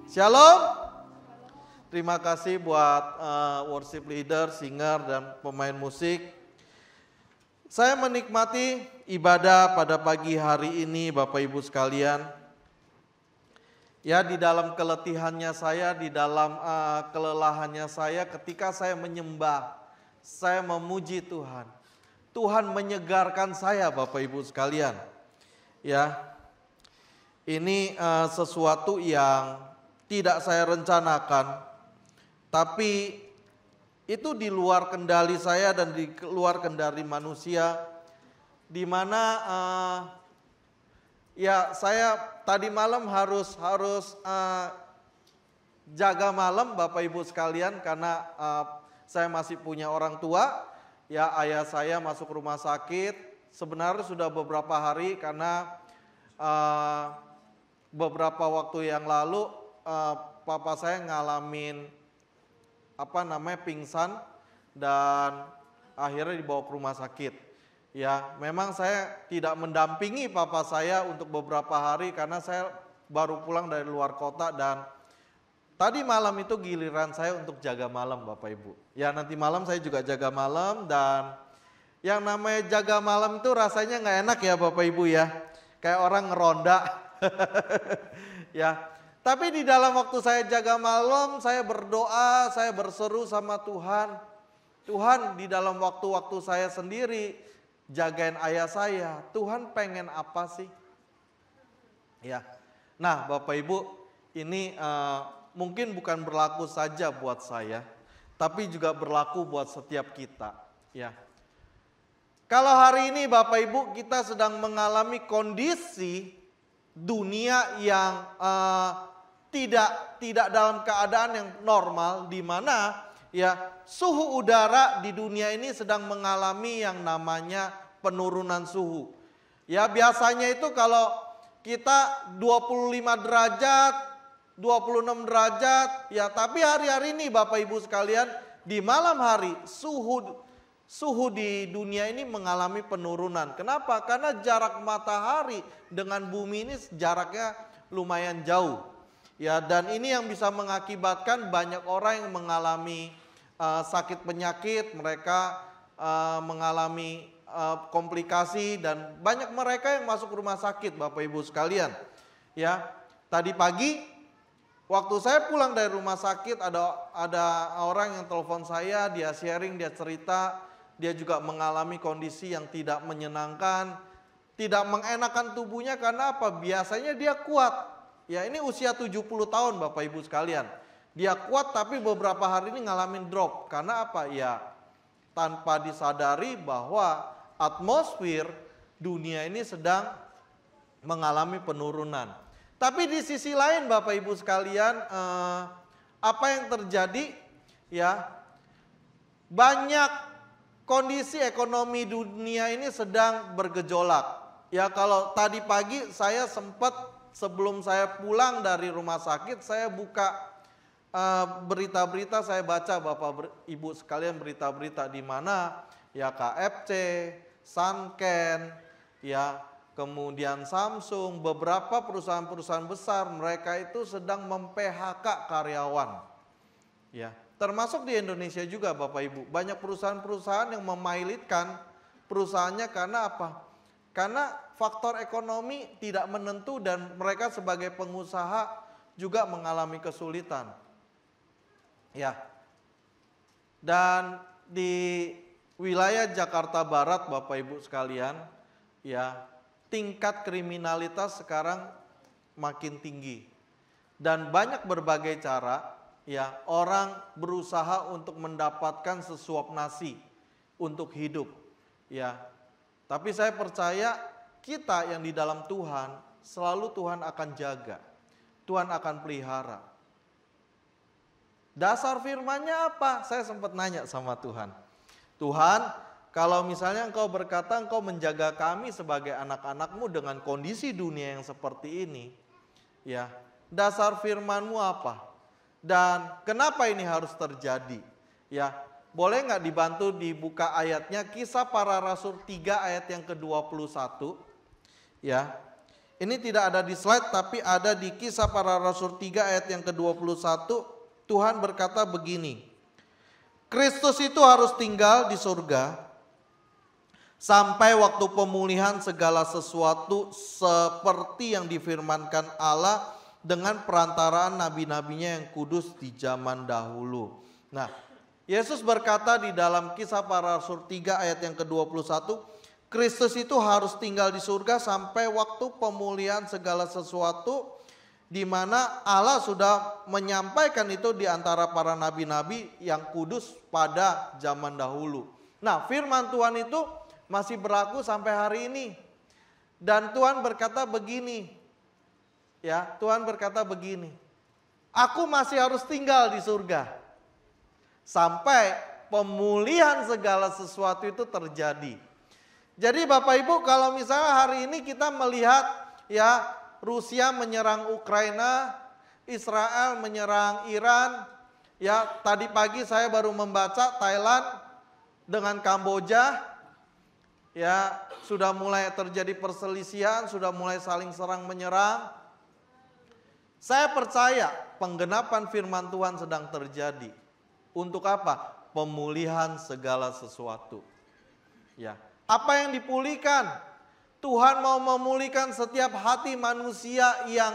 Shalom. Terima kasih buat worship leader, singer, dan pemain musik. Saya menikmati ibadah pada pagi hari ini Bapak Ibu sekalian. Ya, di dalam keletihannya saya, di dalam kelelahannya saya, ketika saya menyembah, saya memuji Tuhan. Tuhan menyegarkan saya Bapak Ibu sekalian. Ya, ini sesuatu yang tidak saya rencanakan, tapi itu di luar kendali saya dan di luar kendali manusia, di mana ya saya tadi malam harus jaga malam Bapak Ibu sekalian, karena saya masih punya orang tua. Ya, ayah saya masuk rumah sakit, sebenarnya sudah beberapa hari karena beberapa waktu yang lalu papa saya ngalamin pingsan dan akhirnya dibawa ke rumah sakit. Ya, memang saya tidak mendampingi papa saya untuk beberapa hari karena saya baru pulang dari luar kota, dan tadi malam itu giliran saya untuk jaga malam Bapak Ibu. Ya, nanti malam saya juga jaga malam, dan yang namanya jaga malam itu rasanya nggak enak ya Bapak Ibu ya. Kayak orang ngeronda. Ya, tapi di dalam waktu saya jaga malam, saya berdoa, saya berseru sama Tuhan. Tuhan, di dalam waktu-waktu saya sendiri jagain ayah saya, Tuhan pengen apa sih? Ya, nah Bapak Ibu, ini mungkin bukan berlaku saja buat saya, tapi juga berlaku buat setiap kita. Ya, kalau hari ini Bapak Ibu kita sedang mengalami kondisi dunia yang tidak dalam keadaan yang normal, di mana ya suhu udara di dunia ini sedang mengalami yang namanya penurunan suhu. Ya, biasanya itu kalau kita 25 derajat, 26 derajat, ya tapi hari-hari ini Bapak Ibu sekalian, di malam hari suhu di dunia ini mengalami penurunan. Kenapa? Karena jarak matahari dengan bumi ini jaraknya lumayan jauh. Ya, dan ini yang bisa mengakibatkan banyak orang yang mengalami sakit penyakit, mereka mengalami komplikasi, dan banyak mereka yang masuk rumah sakit Bapak Ibu sekalian. Ya, tadi pagi waktu saya pulang dari rumah sakit ada orang yang telepon saya, dia sharing, dia cerita, dia juga mengalami kondisi yang tidak menyenangkan, tidak mengenakan tubuhnya. Karena apa? Biasanya dia kuat. Ya, ini usia 70 tahun Bapak Ibu sekalian. Dia kuat tapi beberapa hari ini ngalamin drop. Karena apa? Ya, tanpa disadari bahwa atmosfer dunia ini sedang mengalami penurunan. Tapi di sisi lain Bapak Ibu sekalian, apa yang terjadi? Ya, banyak kondisi ekonomi dunia ini sedang bergejolak. Ya, kalau tadi pagi saya sempat, sebelum saya pulang dari rumah sakit, saya buka berita-berita, saya baca Bapak Ibu sekalian berita-berita di mana ya KFC, Sanken, ya kemudian Samsung, beberapa perusahaan-perusahaan besar, mereka itu sedang mem-PHK karyawan. Ya, termasuk di Indonesia juga Bapak Ibu. Banyak perusahaan-perusahaan yang memailitkan perusahaannya karena apa? Karena faktor ekonomi tidak menentu dan mereka sebagai pengusaha juga mengalami kesulitan. Ya. Dan di wilayah Jakarta Barat Bapak Ibu sekalian, ya, tingkat kriminalitas sekarang makin tinggi. Dan banyak berbagai cara, ya, orang berusaha untuk mendapatkan sesuap nasi untuk hidup. Ya. Tapi saya percaya kita yang di dalam Tuhan, selalu Tuhan akan jaga. Tuhan akan pelihara. Dasar firman-Nya apa? Saya sempat nanya sama Tuhan. Tuhan, kalau misalnya Engkau berkata Engkau menjaga kami sebagai anak-anak-Mu dengan kondisi dunia yang seperti ini, ya, dasar firman-Mu apa? Dan kenapa ini harus terjadi? Ya, boleh nggak dibantu dibuka ayatnya, Kisah Para Rasul 3 ayat yang ke-21. Ya, Ini tidak ada di slide tapi ada di Kisah Para Rasul 3 ayat yang ke-21. Tuhan berkata begini, Kristus itu harus tinggal di surga sampai waktu pemulihan segala sesuatu seperti yang difirmankan Allah dengan perantaraan nabi-nabinya yang kudus di zaman dahulu. Nah, Yesus berkata di dalam Kisah Para Rasul 3 ayat yang ke-21, Kristus itu harus tinggal di surga sampai waktu pemulihan segala sesuatu, di mana Allah sudah menyampaikan itu di antara para nabi-nabi yang kudus pada zaman dahulu. Nah, firman Tuhan itu masih berlaku sampai hari ini. Dan Tuhan berkata begini, ya, Tuhan berkata begini, aku masih harus tinggal di surga sampai pemulihan segala sesuatu itu terjadi. Jadi Bapak Ibu, kalau misalnya hari ini kita melihat ya Rusia menyerang Ukraina, Israel menyerang Iran, ya tadi pagi saya baru membaca Thailand dengan Kamboja, ya sudah mulai terjadi perselisihan, sudah mulai saling serang menyerang. Saya percaya penggenapan firman Tuhan sedang terjadi. Untuk apa? Pemulihan segala sesuatu. Ya. Apa yang dipulihkan? Tuhan mau memulihkan setiap hati manusia yang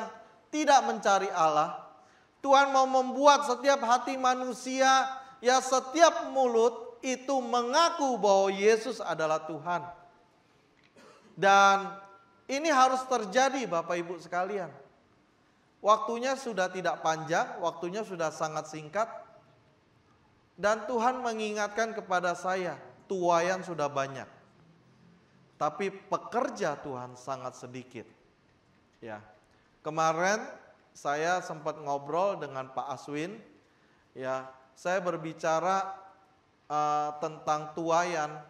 tidak mencari Allah. Tuhan mau membuat setiap hati manusia, ya setiap mulut itu mengaku bahwa Yesus adalah Tuhan. Dan ini harus terjadi Bapak Ibu sekalian. Waktunya sudah tidak panjang, waktunya sudah sangat singkat. Dan Tuhan mengingatkan kepada saya, tuaian sudah banyak. Tapi pekerja Tuhan sangat sedikit. Ya, kemarin saya sempat ngobrol dengan Pak Aswin. Ya, saya berbicara tentang tuaian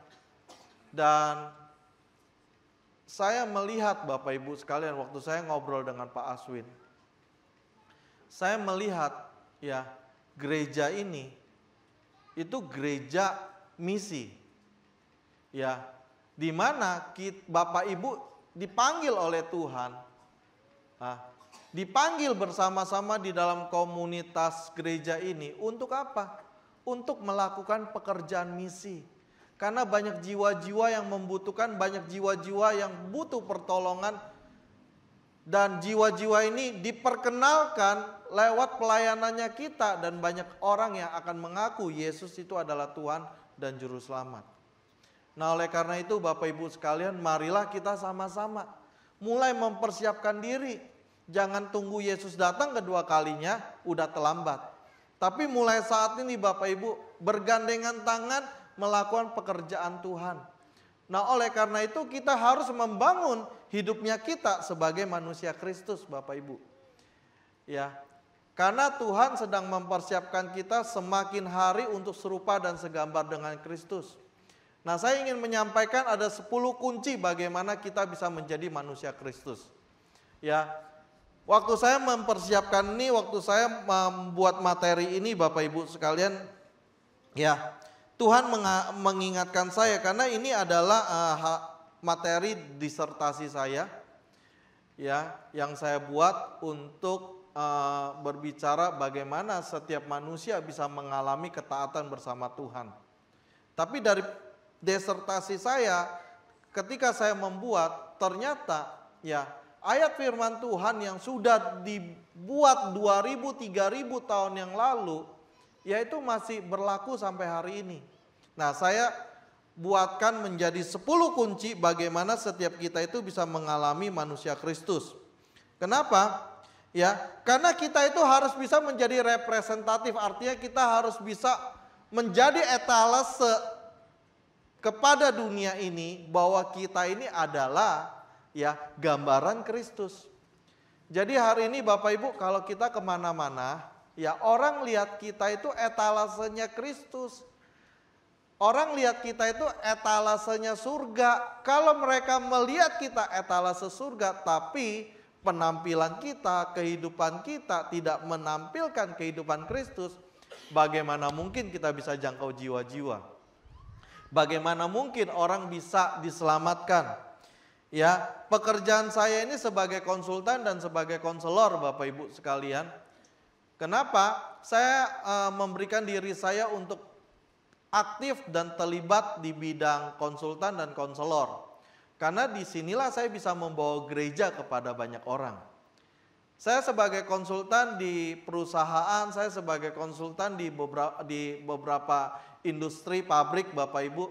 dan saya melihat Bapak Ibu sekalian waktu saya ngobrol dengan Pak Aswin. Saya melihat ya gereja ini itu gereja misi. Ya. Di mana Bapak Ibu dipanggil oleh Tuhan, dipanggil bersama-sama di dalam komunitas gereja ini untuk apa? Untuk melakukan pekerjaan misi. Karena banyak jiwa-jiwa yang membutuhkan, banyak jiwa-jiwa yang butuh pertolongan. Dan jiwa-jiwa ini diperkenalkan lewat pelayanannya kita dan banyak orang yang akan mengaku Yesus itu adalah Tuhan dan Juru Selamat. Nah oleh karena itu Bapak Ibu sekalian, marilah kita sama-sama mulai mempersiapkan diri. Jangan tunggu Yesus datang kedua kalinya, udah terlambat. Tapi mulai saat ini Bapak Ibu bergandengan tangan melakukan pekerjaan Tuhan. Nah oleh karena itu kita harus membangun hidupnya kita sebagai manusia Kristus Bapak Ibu. Ya, karena Tuhan sedang mempersiapkan kita semakin hari untuk serupa dan segambar dengan Kristus. Nah saya ingin menyampaikan ada 10 kunci bagaimana kita bisa menjadi manusia Kristus. Ya, waktu saya mempersiapkan ini, waktu saya membuat materi ini Bapak Ibu sekalian, ya Tuhan mengingatkan saya karena ini adalah materi disertasi saya, ya yang saya buat untuk berbicara bagaimana setiap manusia bisa mengalami ketaatan bersama Tuhan. Tapi dari disertasi saya, ketika saya membuat, ternyata ya ayat firman Tuhan yang sudah dibuat 2000-3000 tahun yang lalu, yaitu masih berlaku sampai hari ini. Nah saya buatkan menjadi 10 kunci bagaimana setiap kita itu bisa mengalami manusia Kristus. Kenapa? Ya, karena kita itu harus bisa menjadi representatif, artinya kita harus bisa menjadi etalase kepada dunia ini bahwa kita ini adalah ya gambaran Kristus. Jadi hari ini Bapak Ibu kalau kita kemana-mana ya orang lihat kita itu etalasenya Kristus. Orang lihat kita itu etalasenya surga. Kalau mereka melihat kita etalase surga tapi penampilan kita, kehidupan kita tidak menampilkan kehidupan Kristus, bagaimana mungkin kita bisa jangkau jiwa-jiwa? Bagaimana mungkin orang bisa diselamatkan? Ya, pekerjaan saya ini sebagai konsultan dan sebagai konselor Bapak Ibu sekalian. Kenapa? Saya memberikan diri saya untuk aktif dan terlibat di bidang konsultan dan konselor. Karena disinilah saya bisa membawa gereja kepada banyak orang. Saya sebagai konsultan di perusahaan, saya sebagai konsultan di beberapa industri, pabrik Bapak Ibu.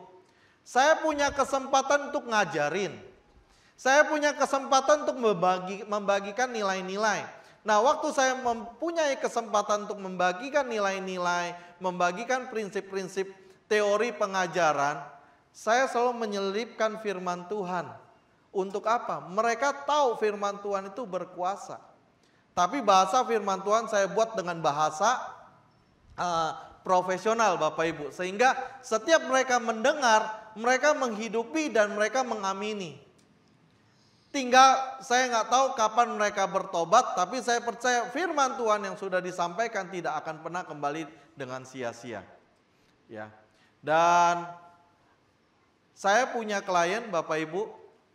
Saya punya kesempatan untuk ngajarin. Saya punya kesempatan untuk membagikan nilai-nilai. Nah, waktu saya mempunyai kesempatan untuk membagikan nilai-nilai, membagikan prinsip-prinsip teori pengajaran, saya selalu menyelipkan firman Tuhan. Untuk apa? Mereka tahu firman Tuhan itu berkuasa. Tapi bahasa firman Tuhan saya buat dengan bahasa profesional Bapak Ibu. Sehingga setiap mereka mendengar, mereka menghidupi dan mereka mengamini. Tinggal saya nggak tahu kapan mereka bertobat, tapi saya percaya firman Tuhan yang sudah disampaikan tidak akan pernah kembali dengan sia-sia. Ya. Dan saya punya klien Bapak Ibu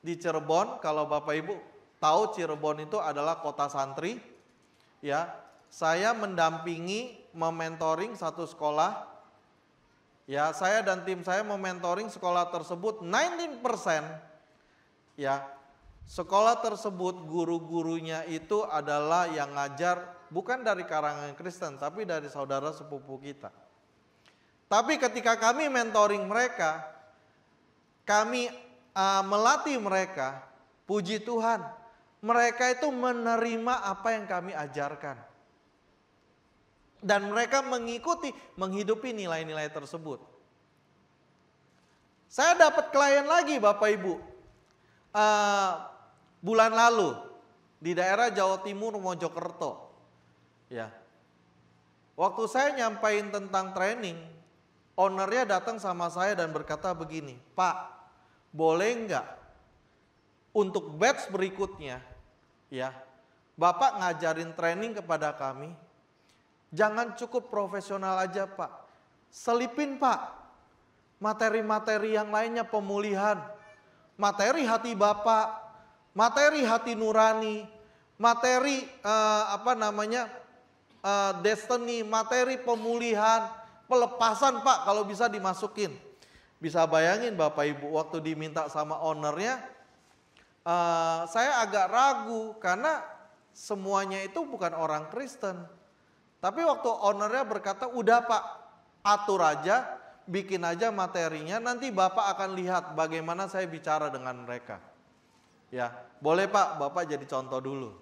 di Cirebon. Kalau Bapak Ibu tahu Cirebon itu adalah kota santri. Ya, saya mendampingi, mementoring satu sekolah. Ya, saya dan tim saya mementoring sekolah tersebut 19%. Ya, sekolah tersebut guru-gurunya itu adalah yang ngajar bukan dari kalangan Kristen tapi dari saudara sepupu kita. Tapi ketika kami mentoring mereka, kami melatih mereka, puji Tuhan, mereka itu menerima apa yang kami ajarkan. Dan mereka mengikuti, menghidupi nilai-nilai tersebut. Saya dapat klien lagi Bapak Ibu. Bulan lalu di daerah Jawa Timur, Mojokerto. Ya. Waktu saya nyampain tentang training, ownernya datang sama saya dan berkata begini, Pak, boleh enggak untuk batch berikutnya, ya, Bapak ngajarin training kepada kami, jangan cukup profesional aja Pak, selipin Pak, materi-materi yang lainnya pemulihan, materi hati Bapak, materi hati nurani, materi destiny, materi pemulihan, pelepasan Pak kalau bisa dimasukin. Bisa bayangin Bapak Ibu waktu diminta sama ownernya, saya agak ragu karena semuanya itu bukan orang Kristen. Tapi waktu ownernya berkata, udah Pak, atur aja, bikin aja materinya, nanti Bapak akan lihat bagaimana saya bicara dengan mereka. Ya, boleh Pak, Bapak jadi contoh dulu.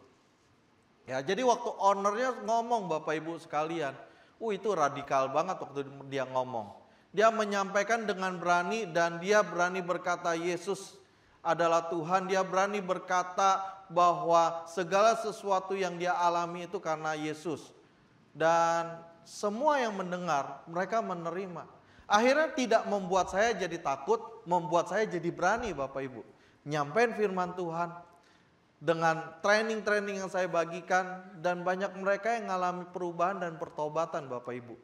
Ya, jadi waktu ownernya ngomong Bapak Ibu sekalian, itu radikal banget waktu dia ngomong. Dia menyampaikan dengan berani dan dia berani berkata Yesus adalah Tuhan. Dia berani berkata bahwa segala sesuatu yang dia alami itu karena Yesus. Dan semua yang mendengar mereka menerima. Akhirnya tidak membuat saya jadi takut, membuat saya jadi berani Bapak Ibu. Nyampein firman Tuhan dengan training-training yang saya bagikan dan banyak mereka yang mengalami perubahan dan pertobatan Bapak Ibu.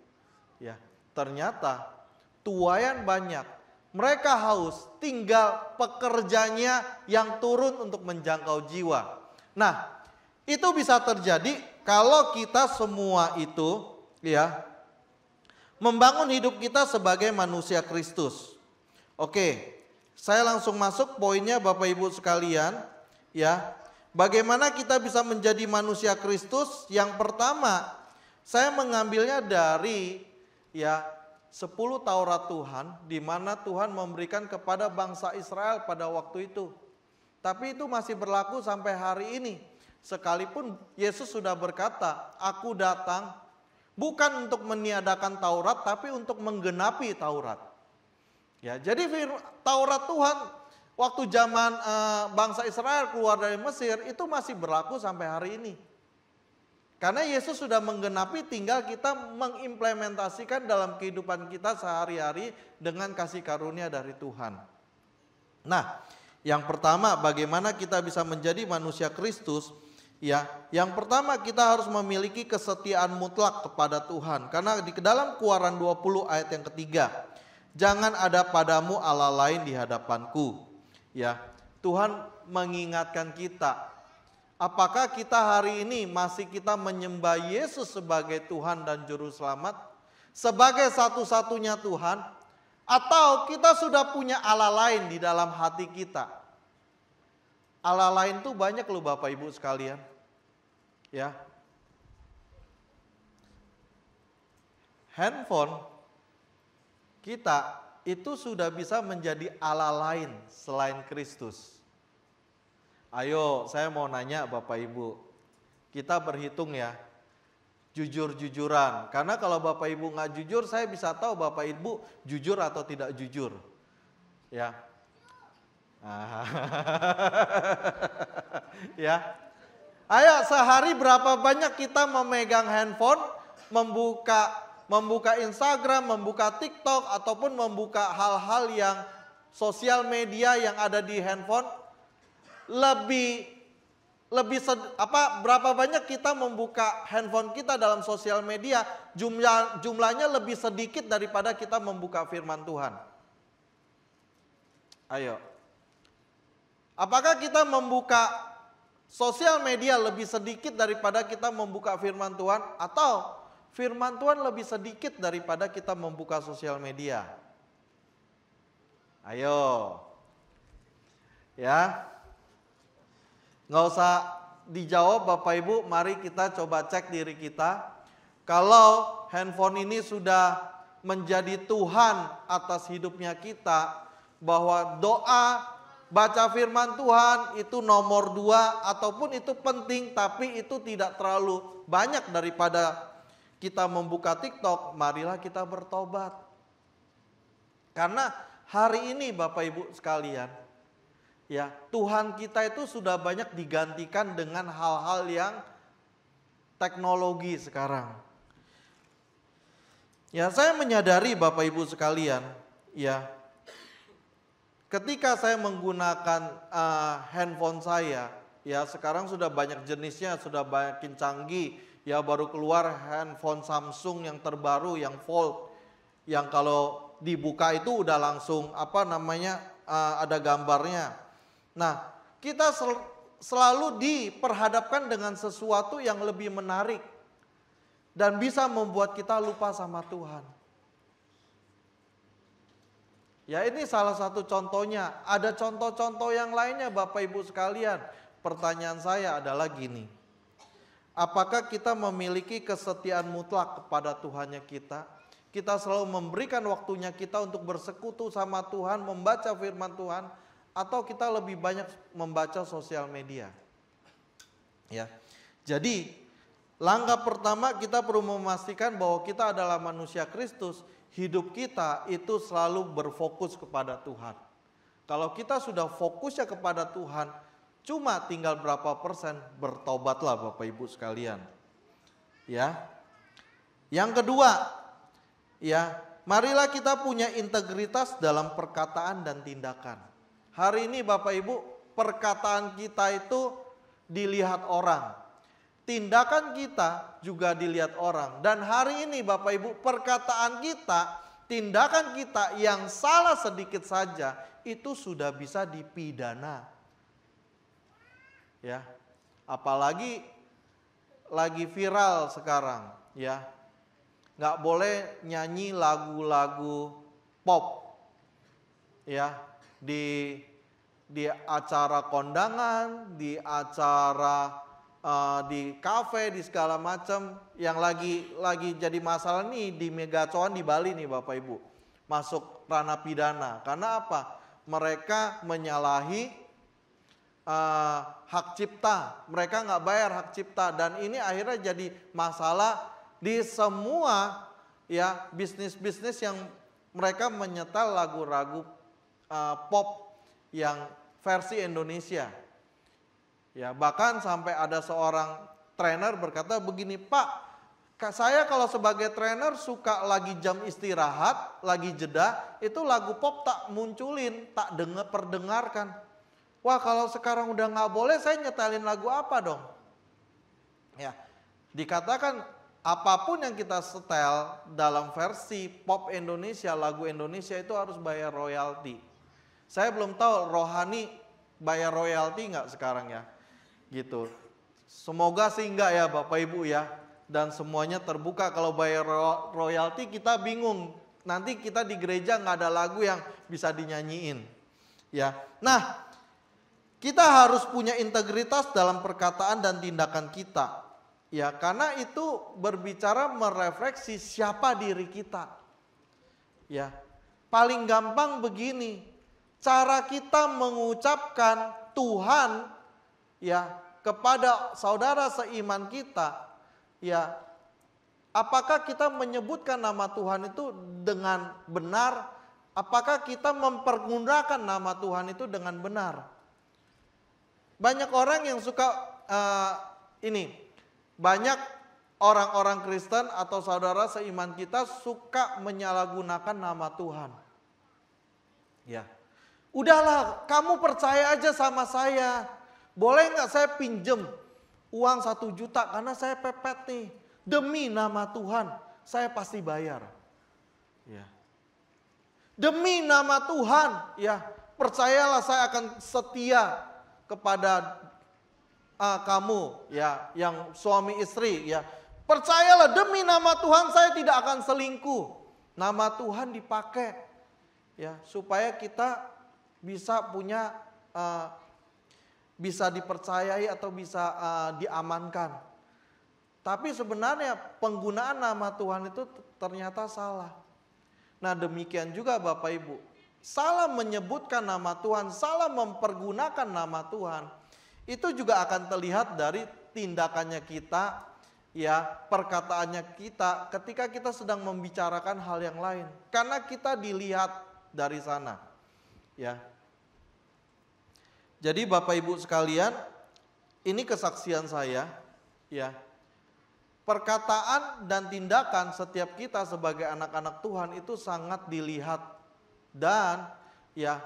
Ya, ternyata tuayan banyak. Mereka haus, tinggal pekerjanya yang turun untuk menjangkau jiwa. Nah, itu bisa terjadi kalau kita semua itu ya membangun hidup kita sebagai manusia Kristus. Oke, saya langsung masuk poinnya Bapak Ibu sekalian, ya. Bagaimana kita bisa menjadi manusia Kristus? Yang pertama, saya mengambilnya dari 10 Taurat Tuhan, di mana Tuhan memberikan kepada bangsa Israel pada waktu itu. Tapi itu masih berlaku sampai hari ini. Sekalipun Yesus sudah berkata, aku datang bukan untuk meniadakan Taurat, tapi untuk menggenapi Taurat. Ya, jadi Taurat Tuhan waktu zaman bangsa Israel keluar dari Mesir itu masih berlaku sampai hari ini. Karena Yesus sudah menggenapi, tinggal kita mengimplementasikan dalam kehidupan kita sehari-hari dengan kasih karunia dari Tuhan. Nah, yang pertama bagaimana kita bisa menjadi manusia Kristus? Ya, yang pertama kita harus memiliki kesetiaan mutlak kepada Tuhan. Karena di dalam Keluaran 20 ayat yang ketiga, jangan ada padamu Allah lain di hadapanku. Ya, Tuhan mengingatkan kita. Apakah kita hari ini masih kita menyembah Yesus sebagai Tuhan dan Juru Selamat? Sebagai satu-satunya Tuhan? Atau kita sudah punya Allah lain di dalam hati kita? Allah lain tuh banyak loh Bapak Ibu sekalian. Ya. Handphone kita itu sudah bisa menjadi Allah lain selain Kristus. Ayo, saya mau nanya Bapak Ibu, kita berhitung ya, jujur-jujuran. Karena kalau Bapak Ibu nggak jujur, saya bisa tahu Bapak Ibu jujur atau tidak jujur. Ya, ya. Ayo, sehari berapa banyak kita memegang handphone, membuka Instagram, membuka TikTok, ataupun membuka hal-hal yang sosial media yang ada di handphone. Berapa banyak kita membuka handphone kita dalam sosial media, jumlahnya lebih sedikit daripada kita membuka firman Tuhan. Ayo. Apakah kita membuka sosial media lebih sedikit daripada kita membuka firman Tuhan, atau firman Tuhan lebih sedikit daripada kita membuka sosial media? Ayo. Ya. Nggak usah dijawab Bapak Ibu, mari kita coba cek diri kita. Kalau handphone ini sudah menjadi Tuhan atas hidupnya kita, bahwa doa, baca firman Tuhan itu nomor 2, ataupun itu penting tapi itu tidak terlalu banyak daripada kita membuka TikTok, marilah kita bertobat. Karena hari ini Bapak Ibu sekalian, ya, Tuhan kita itu sudah banyak digantikan dengan hal-hal yang teknologi sekarang. Ya, saya menyadari Bapak Ibu sekalian, ya, ketika saya menggunakan handphone saya, ya sekarang sudah banyak jenisnya, sudah makin canggih. Ya, baru keluar handphone Samsung yang terbaru, yang Fold, yang kalau dibuka itu udah langsung ada gambarnya. Nah, kita selalu diperhadapkan dengan sesuatu yang lebih menarik dan bisa membuat kita lupa sama Tuhan. Ya, ini salah satu contohnya. Ada contoh-contoh yang lainnya Bapak Ibu sekalian. Pertanyaan saya adalah gini. Apakah kita memiliki kesetiaan mutlak kepada Tuhannya kita? Kita selalu memberikan waktunya kita untuk bersekutu sama Tuhan, membaca firman Tuhan, atau kita lebih banyak membaca sosial media? Ya. Jadi, langkah pertama kita perlu memastikan bahwa kita adalah manusia Kristus, hidup kita itu selalu berfokus kepada Tuhan. Kalau kita sudah fokusnya kepada Tuhan, cuma tinggal berapa persen, bertobatlah Bapak Ibu sekalian. Ya. Yang kedua, ya, marilah kita punya integritas dalam perkataan dan tindakan. Hari ini Bapak Ibu, perkataan kita itu dilihat orang. Tindakan kita juga dilihat orang. Dan hari ini Bapak Ibu, perkataan kita, tindakan kita yang salah sedikit saja, itu sudah bisa dipidana. Ya, apalagi lagi viral sekarang, ya. Nggak boleh nyanyi lagu-lagu pop, ya. Di acara kondangan, di acara di kafe, di segala macam. Yang lagi jadi masalah nih di Megacuan di Bali nih Bapak Ibu, masuk ranah pidana. Karena apa? Mereka menyalahi hak cipta, mereka nggak bayar hak cipta, dan ini akhirnya jadi masalah di semua ya bisnis-bisnis yang mereka menyetel lagu-lagu pop yang versi Indonesia. Ya, bahkan sampai ada seorang trainer berkata begini, "Pak, saya kalau sebagai trainer suka lagi jam istirahat, lagi jeda, itu lagu pop tak munculin, tak perdengarkan. Wah, kalau sekarang udah nggak boleh, saya nyetelin lagu apa dong?" Ya, dikatakan apapun yang kita setel dalam versi pop Indonesia, lagu Indonesia itu harus bayar royalti. Saya belum tahu rohani bayar royalti nggak sekarang ya? Gitu. Semoga sih enggak ya Bapak Ibu ya. Dan semuanya terbuka. Kalau bayar royalti kita bingung. Nanti kita di gereja nggak ada lagu yang bisa dinyanyiin. Ya. Nah, kita harus punya integritas dalam perkataan dan tindakan kita. Ya, karena itu berbicara merefleksi siapa diri kita. Ya. Paling gampang begini. Cara kita mengucapkan Tuhan ya kepada saudara seiman kita, ya, apakah kita menyebutkan nama Tuhan itu dengan benar? Apakah kita mempergunakan nama Tuhan itu dengan benar? Banyak orang yang suka banyak orang-orang Kristen atau saudara seiman kita suka menyalahgunakan nama Tuhan. Ya, udahlah, kamu percaya aja sama saya. Boleh nggak saya pinjem uang 1 juta karena saya pepet nih. Demi nama Tuhan saya pasti bayar. Ya. Demi nama Tuhan ya percayalah saya akan setia kepada kamu ya yang suami istri ya. Percayalah demi nama Tuhan saya tidak akan selingkuh. Nama Tuhan dipakai ya supaya kita bisa punya bisa dipercayai atau bisa diamankan. Tapi sebenarnya penggunaan nama Tuhan itu ternyata salah. Nah demikian juga Bapak Ibu. Salah menyebutkan nama Tuhan, salah mempergunakan nama Tuhan. Itu juga akan terlihat dari tindakannya kita, ya perkataannya kita ketika kita sedang membicarakan hal yang lain. Karena kita dilihat dari sana. Ya. Jadi Bapak Ibu sekalian, ini kesaksian saya, ya. Perkataan dan tindakan setiap kita sebagai anak-anak Tuhan itu sangat dilihat dan ya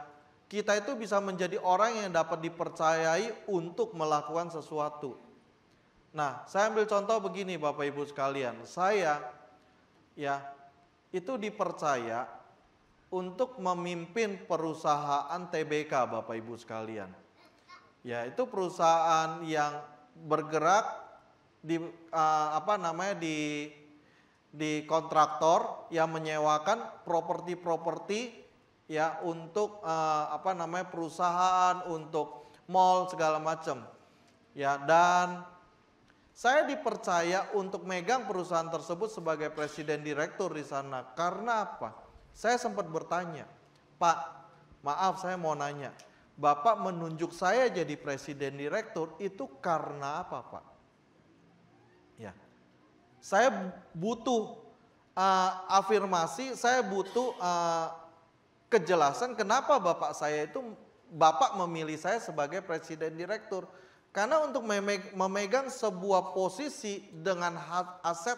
kita itu bisa menjadi orang yang dapat dipercayai untuk melakukan sesuatu. Nah, saya ambil contoh begini Bapak Ibu sekalian, saya ya itu dipercaya untuk memimpin perusahaan TBK Bapak Ibu sekalian. Ya, itu perusahaan yang bergerak di di kontraktor yang menyewakan properti-properti ya untuk perusahaan, untuk mall segala macam. Ya, dan saya dipercaya untuk megang perusahaan tersebut sebagai presiden direktur di sana. Karena apa? Saya sempat bertanya, Pak, maaf saya mau nanya. Bapak menunjuk saya jadi presiden direktur itu karena apa, Pak? Ya, saya butuh afirmasi, saya butuh kejelasan kenapa Bapak memilih saya sebagai presiden direktur. Karena untuk memegang sebuah posisi dengan aset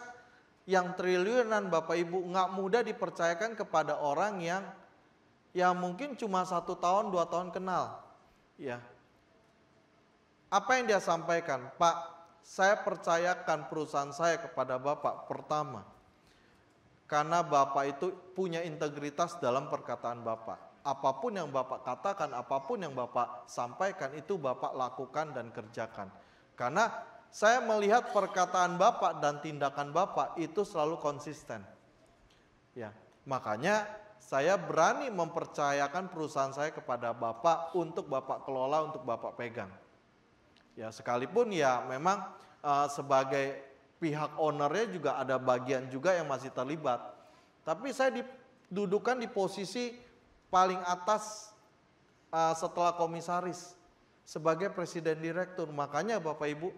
yang triliunan Bapak Ibu nggak mudah dipercayakan kepada orang yang mungkin cuma 1 tahun 2 tahun kenal. Ya. Apa yang dia sampaikan? Pak, saya percayakan perusahaan saya kepada Bapak pertama. Karena Bapak itu punya integritas dalam perkataan Bapak. Apapun yang Bapak katakan, apapun yang Bapak sampaikan itu Bapak lakukan dan kerjakan. Karena saya melihat perkataan Bapak dan tindakan Bapak itu selalu konsisten. Ya, makanya saya berani mempercayakan perusahaan saya kepada Bapak untuk Bapak kelola, untuk Bapak pegang. Ya, sekalipun ya memang sebagai pihak ownernya juga ada bagian juga yang masih terlibat. Tapi saya didudukan di posisi paling atas setelah komisaris sebagai presiden direktur. Makanya Bapak Ibu,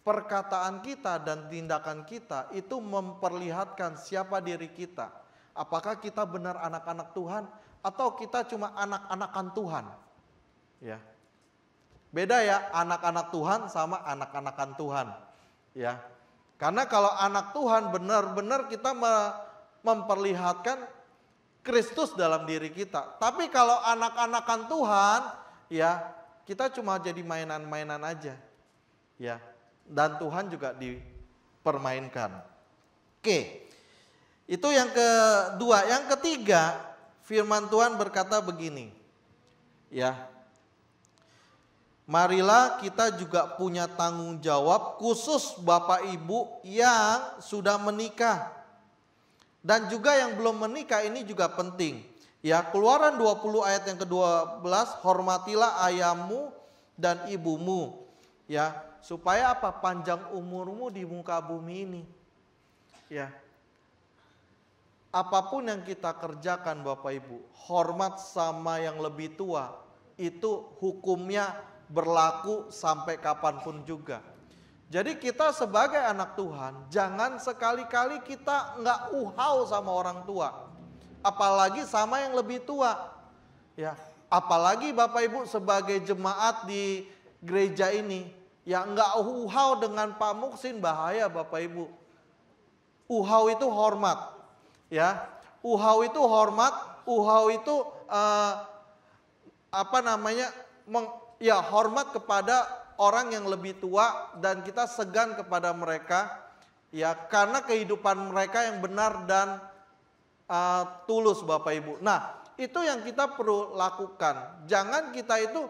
perkataan kita dan tindakan kita itu memperlihatkan siapa diri kita. Apakah kita benar anak-anak Tuhan atau kita cuma anak-anakan Tuhan? Ya. Beda ya anak-anak Tuhan sama anak-anakan Tuhan. Ya. Karena kalau anak Tuhan benar-benar kita memperlihatkan Kristus dalam diri kita. Tapi kalau anak-anakan Tuhan, ya kita cuma jadi mainan-mainan aja. Ya. Dan Tuhan juga dipermainkan. Oke. Itu yang kedua. Yang ketiga, firman Tuhan berkata begini. Ya. marilah kita juga punya tanggung jawab khusus Bapak Ibu yang sudah menikah. Dan juga yang belum menikah ini juga penting. Ya, Keluaran 20 ayat yang ke-12, hormatilah ayahmu dan ibumu. Ya, supaya apa? Panjang umurmu di muka bumi ini. Ya. Apapun yang kita kerjakan Bapak Ibu, hormat sama yang lebih tua, itu hukumnya berlaku sampai kapanpun juga. Jadi kita sebagai anak Tuhan, jangan sekali-kali kita nggak uhau sama orang tua. Apalagi sama yang lebih tua. Ya, apalagi Bapak Ibu sebagai jemaat di gereja ini, ya nggak uhau dengan Pak Muksin, bahaya Bapak Ibu. Uhau itu hormat. Ya, uhau itu hormat, uhau itu hormat kepada orang yang lebih tua dan kita segan kepada mereka, ya karena kehidupan mereka yang benar dan tulus Bapak Ibu. Nah, itu yang kita perlu lakukan. Jangan kita itu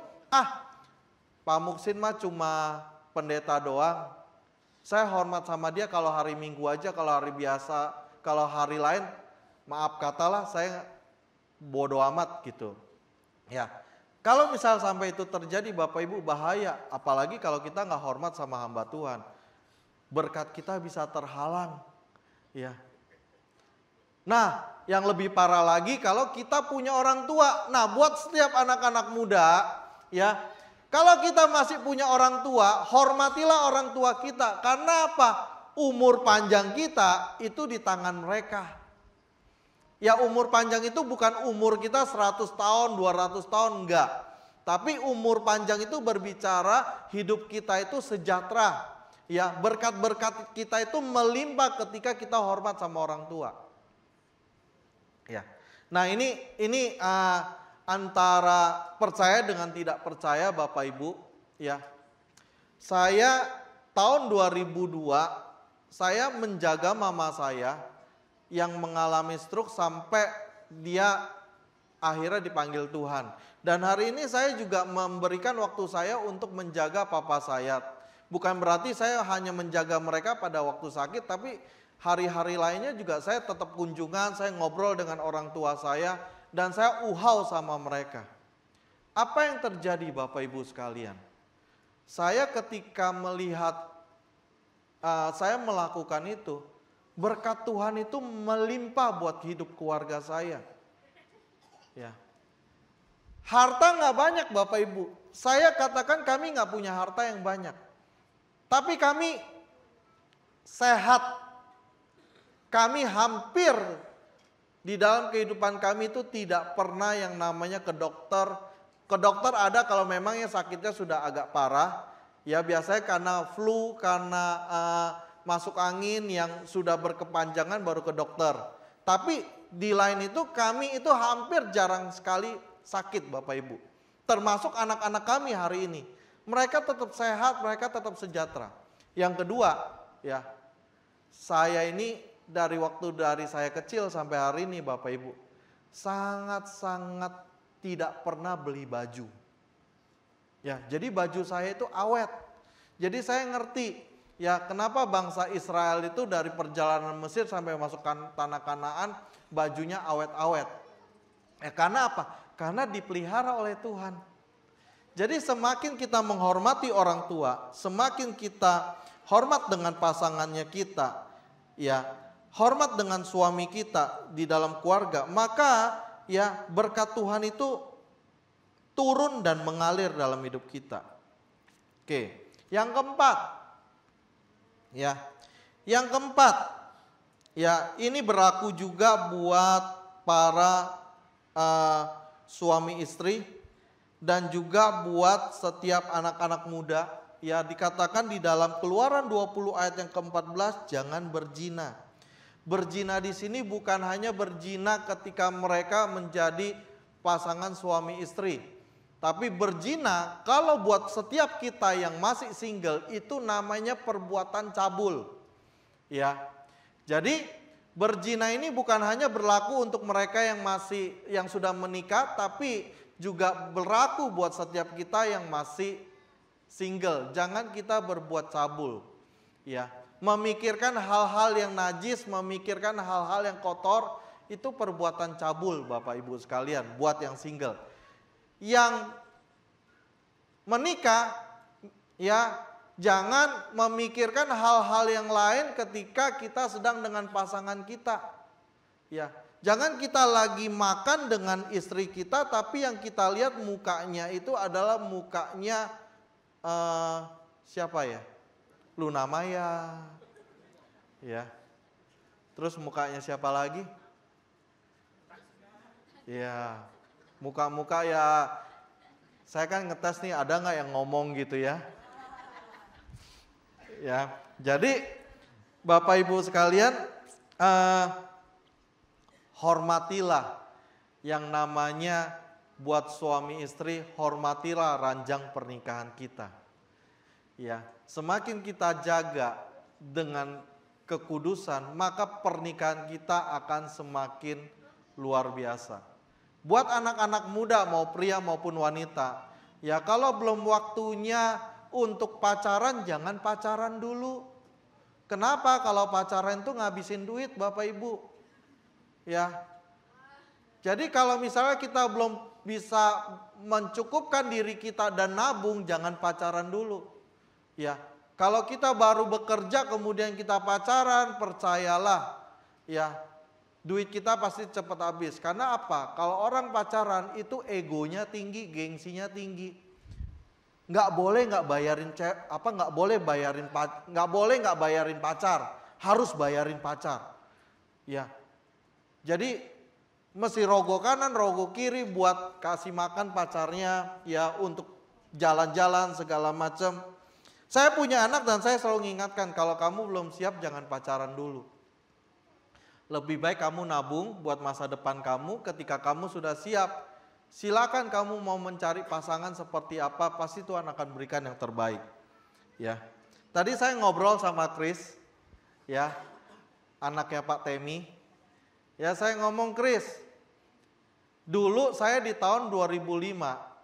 Pak Muksin mah cuma pendeta doang. Saya hormat sama dia kalau hari Minggu aja, kalau hari biasa, kalau hari lain maaf katalah saya bodoh amat gitu. Ya. Kalau misal sampai itu terjadi Bapak Ibu, bahaya. Apalagi kalau kita nggak hormat sama hamba Tuhan. Berkat kita bisa terhalang. Ya. Nah, yang lebih parah lagi kalau kita punya orang tua. Nah, buat setiap anak-anak muda, ya, kalau kita masih punya orang tua, hormatilah orang tua kita. Karena apa? Umur panjang kita itu di tangan mereka. Ya, umur panjang itu bukan umur kita 100 tahun, 200 tahun, enggak. Tapi umur panjang itu berbicara hidup kita itu sejahtera. Ya, berkat-berkat kita itu melimpah ketika kita hormat sama orang tua. Ya. Nah, ini antara percaya dengan tidak percaya Bapak Ibu, ya. Saya tahun 2002 saya menjaga mama saya yang mengalami stroke sampai dia akhirnya dipanggil Tuhan. Dan hari ini saya juga memberikan waktu saya untuk menjaga papa saya. Bukan berarti saya hanya menjaga mereka pada waktu sakit, tapi hari-hari lainnya juga saya tetap kunjungan, saya ngobrol dengan orang tua saya, dan saya uhau sama mereka. Apa yang terjadi Bapak Ibu sekalian? Saya ketika melihat, saya melakukan itu, berkat Tuhan itu melimpah buat hidup keluarga saya. Ya. Harta nggak banyak Bapak Ibu. Saya katakan kami nggak punya harta yang banyak. Tapi kami sehat. Kami hampir di dalam kehidupan kami itu tidak pernah yang namanya ke dokter. Ke dokter ada kalau memangnya sakitnya sudah agak parah. Ya biasanya karena flu, karena masuk angin yang sudah berkepanjangan baru ke dokter. Tapi di lain itu kami itu hampir jarang sekali sakit Bapak Ibu. Termasuk anak-anak kami hari ini. Mereka tetap sehat, mereka tetap sejahtera. Yang kedua, ya, saya ini dari saya kecil sampai hari ini Bapak Ibu, sangat-sangat tidak pernah beli baju. Ya, jadi baju saya itu awet. Jadi saya ngerti, ya kenapa bangsa Israel itu dari perjalanan Mesir sampai masuk tanah Kanaan bajunya awet-awet. Karena apa? Karena dipelihara oleh Tuhan. Jadi semakin kita menghormati orang tua, semakin kita hormat dengan pasangannya kita, ya hormat dengan suami kita di dalam keluarga, maka ya berkat Tuhan itu turun dan mengalir dalam hidup kita. Oke, yang keempat, ya ini berlaku juga buat para suami istri dan juga buat setiap anak-anak muda. Ya dikatakan di dalam Keluaran 20 ayat yang ke-14, jangan berzina. Berzina di sini bukan hanya berzina ketika mereka menjadi pasangan suami istri. Tapi berzina kalau buat setiap kita yang masih single itu namanya perbuatan cabul. Ya. Jadi berzina ini bukan hanya berlaku untuk mereka yang sudah menikah, tapi juga berlaku buat setiap kita yang masih single, jangan kita berbuat cabul. Ya, memikirkan hal-hal yang najis, memikirkan hal-hal yang kotor, itu perbuatan cabul Bapak Ibu sekalian, buat yang single. Yang menikah, ya jangan memikirkan hal-hal yang lain ketika kita sedang dengan pasangan kita. Ya, jangan kita lagi makan dengan istri kita, tapi yang kita lihat mukanya itu adalah mukanya siapa ya? Luna Maya. Ya. Terus mukanya siapa lagi? Ya. Muka-muka ya, saya kan ngetes nih, ada nggak yang ngomong gitu ya? Ya. Jadi Bapak Ibu sekalian, hormatilah yang namanya buat suami istri, hormatilah ranjang pernikahan kita. Ya, semakin kita jaga dengan kekudusan, maka pernikahan kita akan semakin luar biasa. Buat anak-anak muda mau pria maupun wanita, ya kalau belum waktunya untuk pacaran, jangan pacaran dulu. Kenapa? Kalau pacaran itu ngabisin duit Bapak Ibu. Ya. Jadi kalau misalnya kita belum bisa mencukupkan diri kita dan nabung, jangan pacaran dulu. Ya, kalau kita baru bekerja kemudian kita pacaran, percayalah, ya duit kita pasti cepat habis. Karena apa? Kalau orang pacaran itu egonya tinggi, gengsinya tinggi. Nggak boleh nggak bayarin pacar, harus bayarin pacar. Ya, jadi mesti rogo kanan, rogo kiri buat kasih makan pacarnya, ya untuk jalan-jalan segala macam. Saya punya anak dan saya selalu mengingatkan, kalau kamu belum siap jangan pacaran dulu. Lebih baik kamu nabung buat masa depan kamu, ketika kamu sudah siap, silakan kamu mau mencari pasangan seperti apa, pasti Tuhan akan berikan yang terbaik. Ya. Tadi saya ngobrol sama Chris, ya, anaknya Pak Temi. Ya, saya ngomong, Chris, dulu saya di tahun 2005,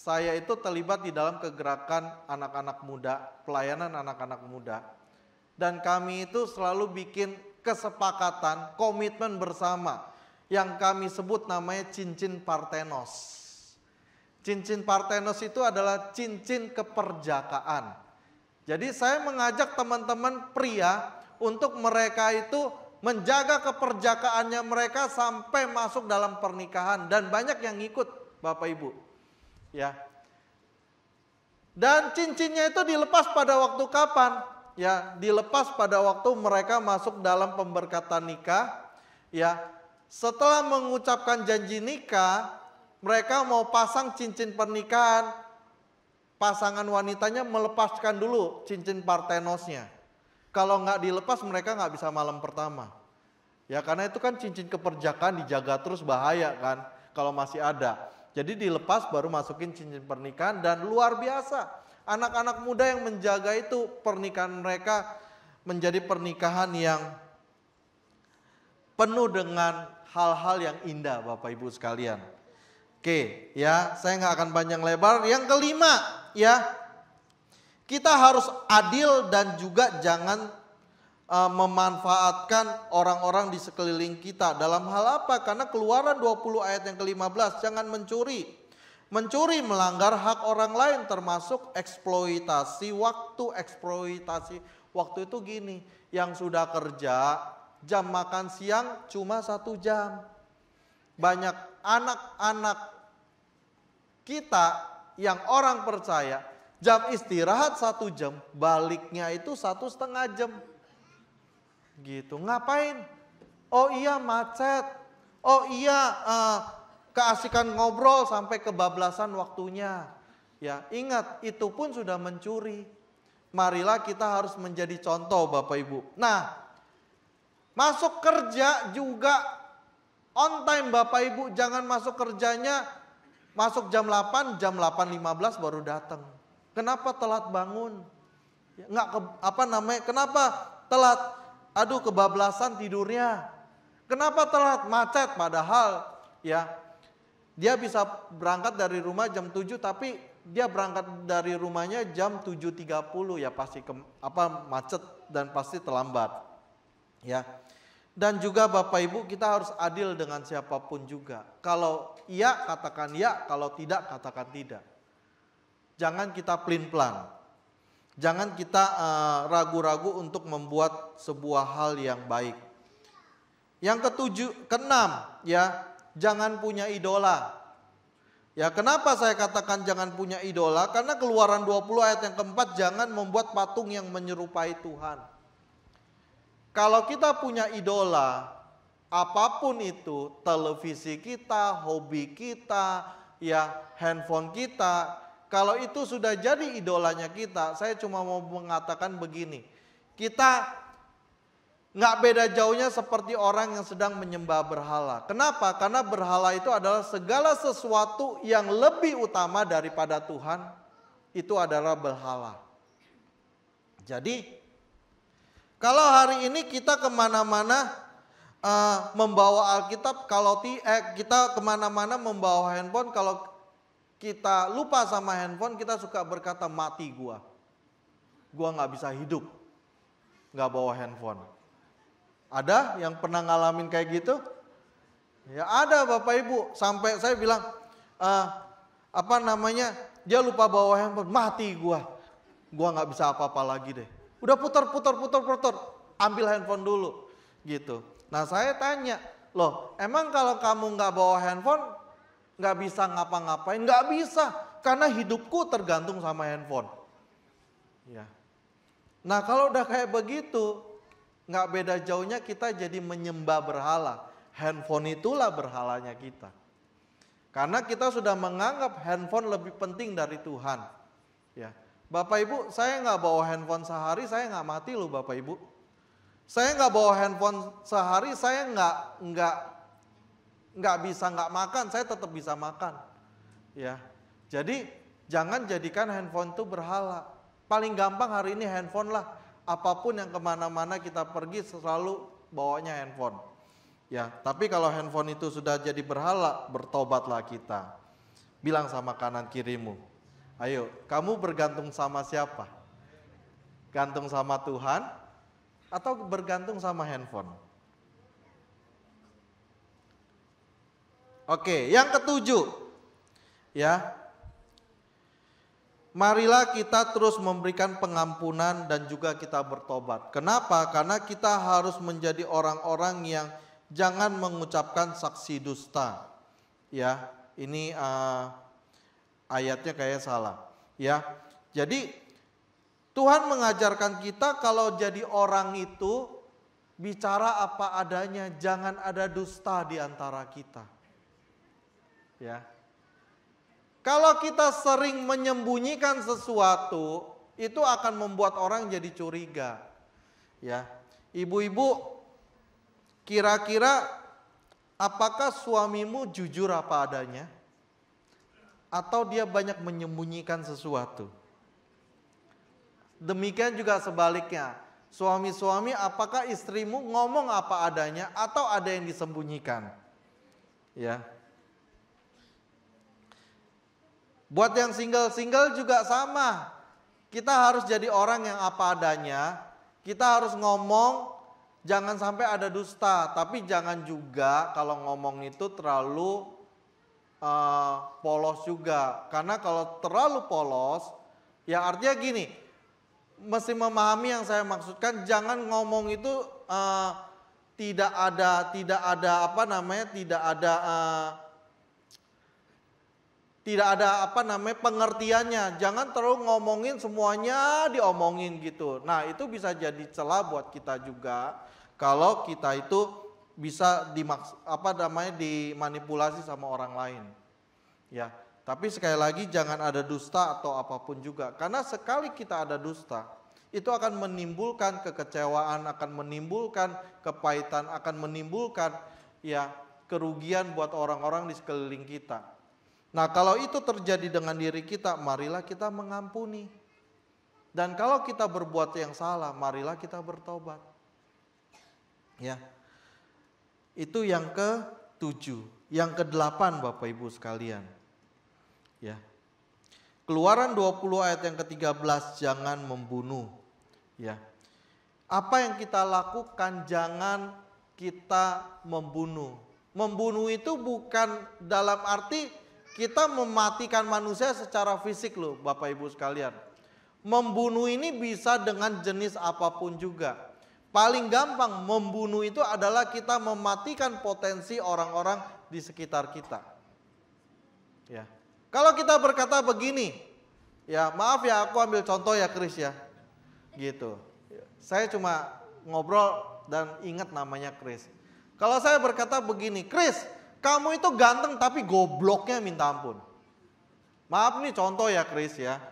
saya itu terlibat di dalam kegerakan anak-anak muda, pelayanan anak-anak muda. Dan kami itu selalu bikin kesepakatan, komitmen bersama yang kami sebut namanya cincin Parthenos. Cincin Parthenos itu adalah cincin keperjakaan. Jadi saya mengajak teman-teman pria untuk mereka itu menjaga keperjakaannya mereka sampai masuk dalam pernikahan. Dan banyak yang ngikut Bapak Ibu. Ya. Dan cincinnya itu dilepas pada waktu kapan? Ya, dilepas pada waktu mereka masuk dalam pemberkatan nikah. Ya, setelah mengucapkan janji nikah, mereka mau pasang cincin pernikahan. Pasangan wanitanya melepaskan dulu cincin Parthenosnya. Kalau nggak dilepas mereka nggak bisa malam pertama. Ya, karena itu kan cincin keperjakaan dijaga terus, bahaya kan kalau masih ada. Jadi dilepas baru masukin cincin pernikahan, dan luar biasa. Anak-anak muda yang menjaga itu, pernikahan mereka menjadi pernikahan yang penuh dengan hal-hal yang indah Bapak Ibu sekalian. Oke, ya saya nggak akan panjang lebar. Yang kelima, ya kita harus adil dan juga jangan memanfaatkan orang-orang di sekeliling kita. Dalam hal apa? Karena Keluaran 20 ayat yang ke-15, jangan mencuri. Mencuri melanggar hak orang lain, termasuk eksploitasi waktu. Eksploitasi waktu itu gini, yang sudah kerja jam makan siang cuma 1 jam. Banyak anak-anak kita yang orang percaya jam istirahat 1 jam, baliknya itu 1,5 jam. Gitu, ngapain? Oh iya macet, oh iya keasikan ngobrol sampai kebablasan waktunya. Ya ingat, itu pun sudah mencuri. Marilah kita harus menjadi contoh Bapak Ibu. Nah, masuk kerja juga on time Bapak Ibu. Jangan masuk kerjanya masuk jam 8, jam 8.15 baru datang. Kenapa telat bangun? Kenapa telat? Aduh kebablasan tidurnya. Kenapa telat? Macet. Padahal ya dia bisa berangkat dari rumah jam 7 tapi dia berangkat dari rumahnya jam 7.30 ya pasti macet dan pasti terlambat. Ya. Dan juga Bapak Ibu kita harus adil dengan siapapun juga. Kalau iya katakan iya, kalau tidak katakan tidak. Jangan kita pelin-pelan. Jangan kita ragu-ragu untuk membuat sebuah hal yang baik. Yang keenam ya, jangan punya idola. Ya, kenapa saya katakan jangan punya idola? Karena Keluaran 20 ayat yang keempat, jangan membuat patung yang menyerupai Tuhan. Kalau kita punya idola, apapun itu, televisi kita, hobi kita, ya handphone kita, kalau itu sudah jadi idolanya kita, saya cuma mau mengatakan begini, kita nggak beda jauhnya seperti orang yang sedang menyembah berhala. Kenapa? Karena berhala itu adalah segala sesuatu yang lebih utama daripada Tuhan, itu adalah berhala. Jadi, kalau hari ini kita kemana-mana membawa Alkitab, kita kemana-mana membawa handphone, kalau kita lupa sama handphone, kita suka berkata mati gua nggak bisa hidup, nggak bawa handphone. Ada yang pernah ngalamin kayak gitu? Ya ada Bapak Ibu, sampai saya bilang dia lupa bawa handphone, mati gua nggak bisa apa-apa lagi deh. Udah putar, ambil handphone dulu gitu. Nah saya tanya, loh emang kalau kamu nggak bawa handphone nggak bisa ngapa-ngapain? Nggak bisa, karena hidupku tergantung sama handphone. Ya. Nah kalau udah kayak begitu, nggak beda jauhnya kita jadi menyembah berhala. Handphone itulah berhalanya kita. Karena kita sudah menganggap handphone lebih penting dari Tuhan. Ya, Bapak Ibu, saya nggak bawa handphone sehari, saya nggak mati loh Bapak Ibu. Saya nggak bawa handphone sehari, saya nggak bisa nggak makan, saya tetap bisa makan. Ya, jadi jangan jadikan handphone itu berhala. Paling gampang hari ini handphone lah. Apapun yang kemana-mana kita pergi selalu bawanya handphone. Ya, tapi kalau handphone itu sudah jadi berhala, bertobatlah kita. Bilang sama kanan kirimu, ayo kamu bergantung sama siapa? Gantung sama Tuhan atau bergantung sama handphone? Oke, yang ketujuh, ya. Marilah kita terus memberikan pengampunan dan juga kita bertobat. Kenapa? Karena kita harus menjadi orang-orang yang jangan mengucapkan saksi dusta. Ya, ini ayatnya kayak salah. Ya, jadi Tuhan mengajarkan kita kalau jadi orang itu bicara apa adanya, jangan ada dusta di antara kita. Ya. Kalau kita sering menyembunyikan sesuatu, itu akan membuat orang jadi curiga. Ya, ibu-ibu, kira-kira apakah suamimu jujur apa adanya? Atau dia banyak menyembunyikan sesuatu? Demikian juga sebaliknya. Suami-suami, apakah istrimu ngomong apa adanya atau ada yang disembunyikan? Ya. Buat yang single-single juga sama. Kita harus jadi orang yang apa adanya. Kita harus ngomong, jangan sampai ada dusta. Tapi jangan juga kalau ngomong itu terlalu polos juga. Karena kalau terlalu polos, ya artinya gini, mesti memahami yang saya maksudkan. Jangan ngomong itu tidak ada pengertiannya. Jangan terlalu ngomongin semuanya diomongin gitu. Nah itu bisa jadi celah buat kita juga. Kalau kita itu bisa dimanipulasi sama orang lain. Ya, tapi sekali lagi jangan ada dusta atau apapun juga. Karena sekali kita ada dusta, itu akan menimbulkan kekecewaan, akan menimbulkan kepahitan, akan menimbulkan ya kerugian buat orang-orang di sekeliling kita. Nah kalau itu terjadi dengan diri kita, marilah kita mengampuni. Dan kalau kita berbuat yang salah, marilah kita bertobat. Ya, itu yang ke-7. Yang ke-8 Bapak Ibu sekalian. Ya, Keluaran 20 ayat yang ke-13, jangan membunuh. Ya. Apa yang kita lakukan jangan kita membunuh. Membunuh itu bukan dalam arti kita mematikan manusia secara fisik loh Bapak Ibu sekalian. Membunuh ini bisa dengan jenis apapun juga. Paling gampang membunuh itu adalah kita mematikan potensi orang-orang di sekitar kita. Ya. Kalau kita berkata begini, ya maaf ya aku ambil contoh ya Chris ya, gitu. Saya cuma ngobrol dan ingat namanya Chris. Kalau saya berkata begini, Chris, kamu itu ganteng tapi gobloknya minta ampun. Maaf nih contoh ya Chris ya,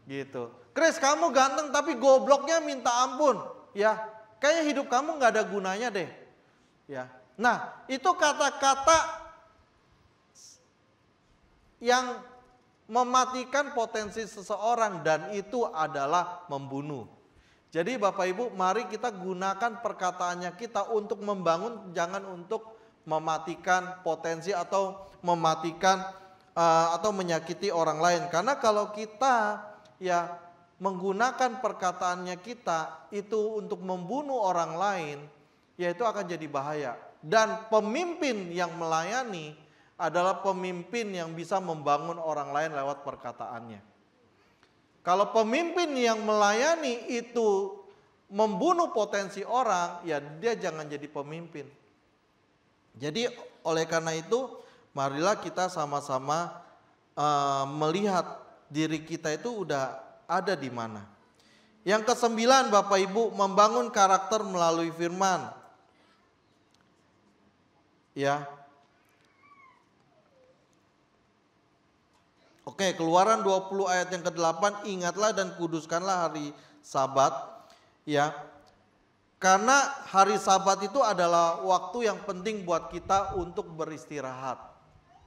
gitu. Chris, kamu ganteng tapi gobloknya minta ampun, ya. Kayaknya hidup kamu nggak ada gunanya deh, ya. Nah itu kata-kata yang mematikan potensi seseorang dan itu adalah membunuh. Jadi Bapak Ibu mari kita gunakan perkataannya kita untuk membangun, jangan untuk mematikan potensi atau mematikan atau menyakiti orang lain. Karena kalau kita ya menggunakan perkataannya kita itu untuk membunuh orang lain, ya itu akan jadi bahaya. Dan pemimpin yang melayani adalah pemimpin yang bisa membangun orang lain lewat perkataannya. Kalau pemimpin yang melayani itu membunuh potensi orang, ya dia jangan jadi pemimpin. Jadi oleh karena itu, marilah kita sama-sama melihat diri kita itu udah ada di mana. Yang ke-9 Bapak Ibu, membangun karakter melalui firman. Ya. Oke, Keluaran 20 ayat yang ke-8, ingatlah dan kuduskanlah hari Sabat, ya. Karena hari Sabat itu adalah waktu yang penting buat kita untuk beristirahat.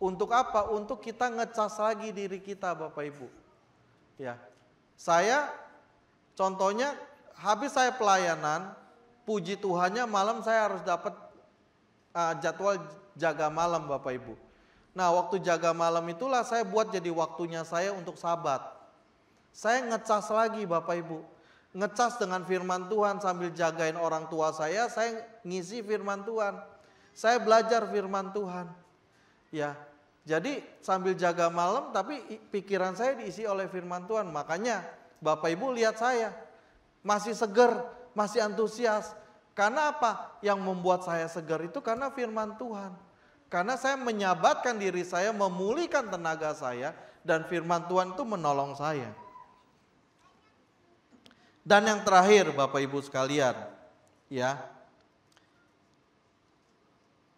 Untuk apa? Untuk kita ngecas lagi diri kita, Bapak Ibu. Ya. Saya contohnya habis saya pelayanan, puji Tuhannya malam saya harus dapat jadwal jaga malam, Bapak Ibu. Nah waktu jaga malam itulah saya buat jadi waktunya saya untuk Sabat. Saya ngecas lagi Bapak Ibu. Ngecas dengan firman Tuhan sambil jagain orang tua saya ngisi firman Tuhan. Saya belajar firman Tuhan. Ya, jadi sambil jaga malam tapi pikiran saya diisi oleh firman Tuhan. Makanya Bapak Ibu lihat saya masih seger, masih antusias. Karena apa? Yang membuat saya segar itu karena firman Tuhan. Karena saya menyabatkan diri saya, memulihkan tenaga saya, dan firman Tuhan itu menolong saya. Dan yang terakhir Bapak Ibu sekalian, ya,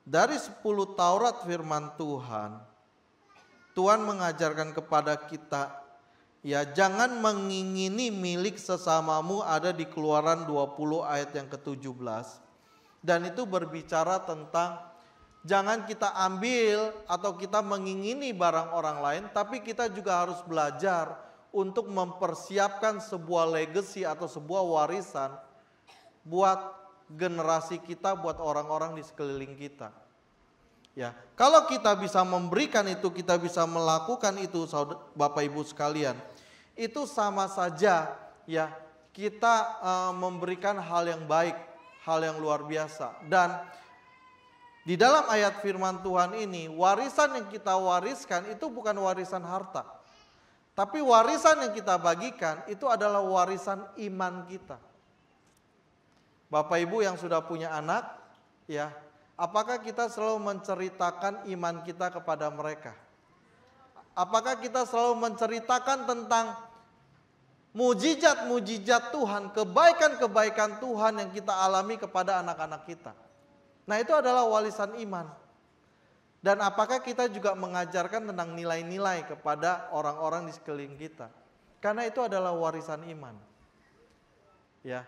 dari 10 Taurat firman Tuhan, Tuhan mengajarkan kepada kita, ya jangan mengingini milik sesamamu, ada di Keluaran 20 ayat yang ke-17. Dan itu berbicara tentang jangan kita ambil atau kita mengingini barang orang lain, tapi kita juga harus belajar untuk mempersiapkan sebuah legacy atau sebuah warisan buat generasi kita, buat orang-orang di sekeliling kita. Ya, kalau kita bisa memberikan itu, kita bisa melakukan itu, Bapak Ibu sekalian, itu sama saja ya kita memberikan hal yang baik, hal yang luar biasa. Dan di dalam ayat firman Tuhan ini, warisan yang kita wariskan itu bukan warisan harta. Tapi warisan yang kita bagikan itu adalah warisan iman kita. Bapak Ibu yang sudah punya anak, ya, apakah kita selalu menceritakan iman kita kepada mereka? Apakah kita selalu menceritakan tentang mujizat-mujizat Tuhan, kebaikan-kebaikan Tuhan yang kita alami kepada anak-anak kita? Nah itu adalah warisan iman. Dan apakah kita juga mengajarkan tentang nilai-nilai kepada orang-orang di sekeliling kita? Karena itu adalah warisan iman. Ya,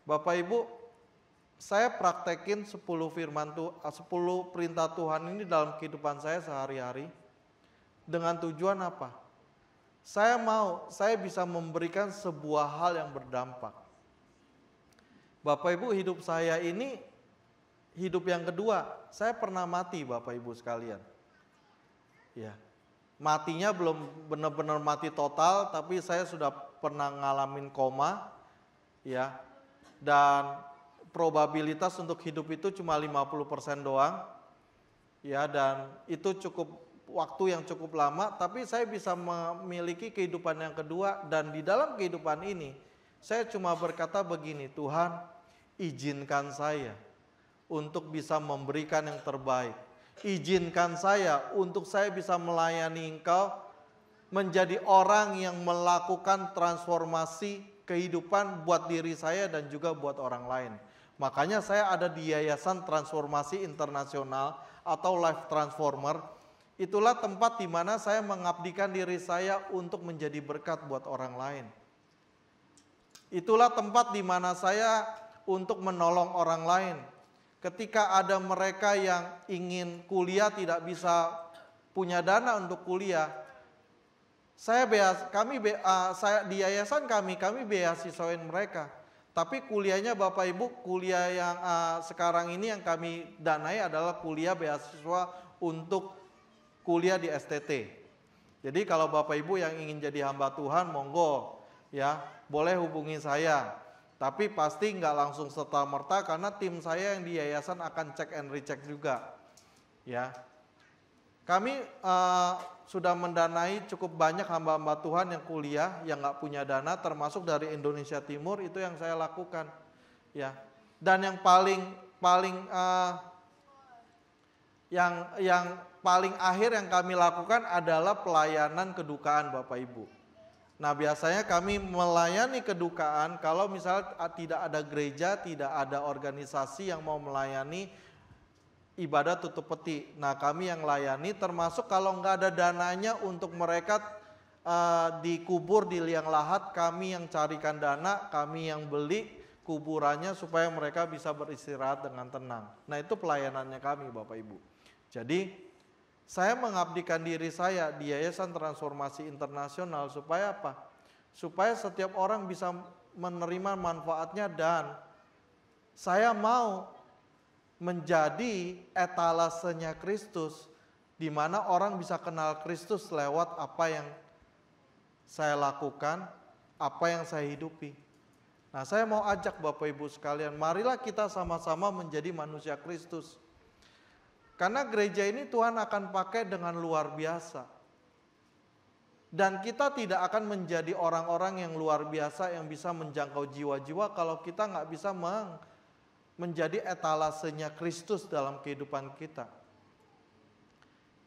Bapak Ibu, saya praktekin 10 perintah Tuhan ini dalam kehidupan saya sehari-hari. Dengan tujuan apa? Saya bisa memberikan sebuah hal yang berdampak. Bapak Ibu, hidup saya ini hidup yang kedua. Saya pernah mati Bapak Ibu sekalian. Ya. Matinya belum benar-benar mati total, tapi saya sudah pernah ngalamin koma, ya. Dan probabilitas untuk hidup itu cuma 50% doang, ya. Dan itu cukup waktu yang cukup lama, tapi saya bisa memiliki kehidupan yang kedua. Dan di dalam kehidupan ini, saya cuma berkata begini, Tuhan, izinkan saya untuk bisa memberikan yang terbaik. Izinkan saya untuk saya bisa melayani Engkau, menjadi orang yang melakukan transformasi kehidupan buat diri saya dan juga buat orang lain. Makanya saya ada di Yayasan Transformasi Internasional atau Life Transformer. Itulah tempat di mana saya mengabdikan diri saya untuk menjadi berkat buat orang lain. Itulah tempat di mana saya untuk menolong orang lain. Ketika ada mereka yang ingin kuliah tidak bisa punya dana untuk kuliah, saya di yayasan kami beasiswain mereka. Tapi kuliahnya Bapak Ibu, kuliah yang sekarang ini yang kami danai adalah kuliah beasiswa untuk kuliah di STT. Jadi kalau Bapak Ibu yang ingin jadi hamba Tuhan, monggo ya, boleh hubungi saya. Tapi pasti nggak langsung serta-merta karena tim saya yang di yayasan akan cek and recheck juga. Ya, kami sudah mendanai cukup banyak hamba-hamba Tuhan yang kuliah yang nggak punya dana, termasuk dari Indonesia Timur, itu yang saya lakukan. Ya, dan yang paling akhir yang kami lakukan adalah pelayanan kedukaan Bapak Ibu. Nah biasanya kami melayani kedukaan kalau misalnya tidak ada gereja, tidak ada organisasi yang mau melayani ibadah tutup peti. Nah kami yang layani, termasuk kalau nggak ada dananya untuk mereka dikubur di liang lahat, kami yang carikan dana, kami yang beli kuburannya supaya mereka bisa beristirahat dengan tenang. Nah itu pelayanannya kami Bapak Ibu. Jadi saya mengabdikan diri saya di Yayasan Transformasi Internasional supaya apa? Supaya setiap orang bisa menerima manfaatnya dan saya mau menjadi etalasenya Kristus, di mana orang bisa kenal Kristus lewat apa yang saya lakukan, apa yang saya hidupi. Nah, saya mau ajak Bapak Ibu sekalian, marilah kita sama-sama menjadi manusia Kristus. Karena gereja ini Tuhan akan pakai dengan luar biasa. Dan kita tidak akan menjadi orang-orang yang luar biasa yang bisa menjangkau jiwa-jiwa kalau kita nggak bisa menjadi etalasenya Kristus dalam kehidupan kita.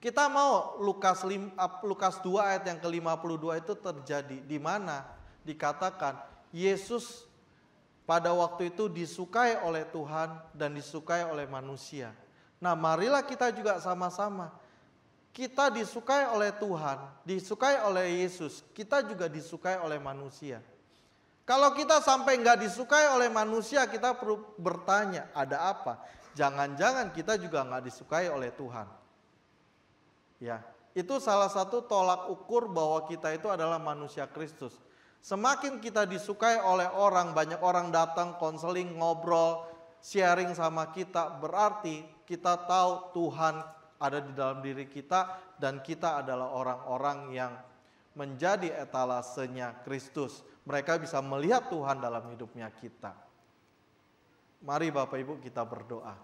Kita mau Lukas 2 ayat yang ke-52 itu terjadi, di mana dikatakan Yesus pada waktu itu disukai oleh Tuhan dan disukai oleh manusia. Nah marilah kita juga sama-sama, kita disukai oleh Tuhan, disukai oleh Yesus, kita juga disukai oleh manusia. Kalau kita sampai nggak disukai oleh manusia, kita perlu bertanya, ada apa? Jangan-jangan kita juga nggak disukai oleh Tuhan. Ya, itu salah satu tolak ukur bahwa kita itu adalah manusia Kristus. Semakin kita disukai oleh orang, banyak orang datang, konseling, ngobrol, sharing sama kita, berarti kita tahu Tuhan ada di dalam diri kita dan kita adalah orang-orang yang menjadi etalasenya Kristus. Mereka bisa melihat Tuhan dalam hidupnya kita. Mari Bapak Ibu kita berdoa.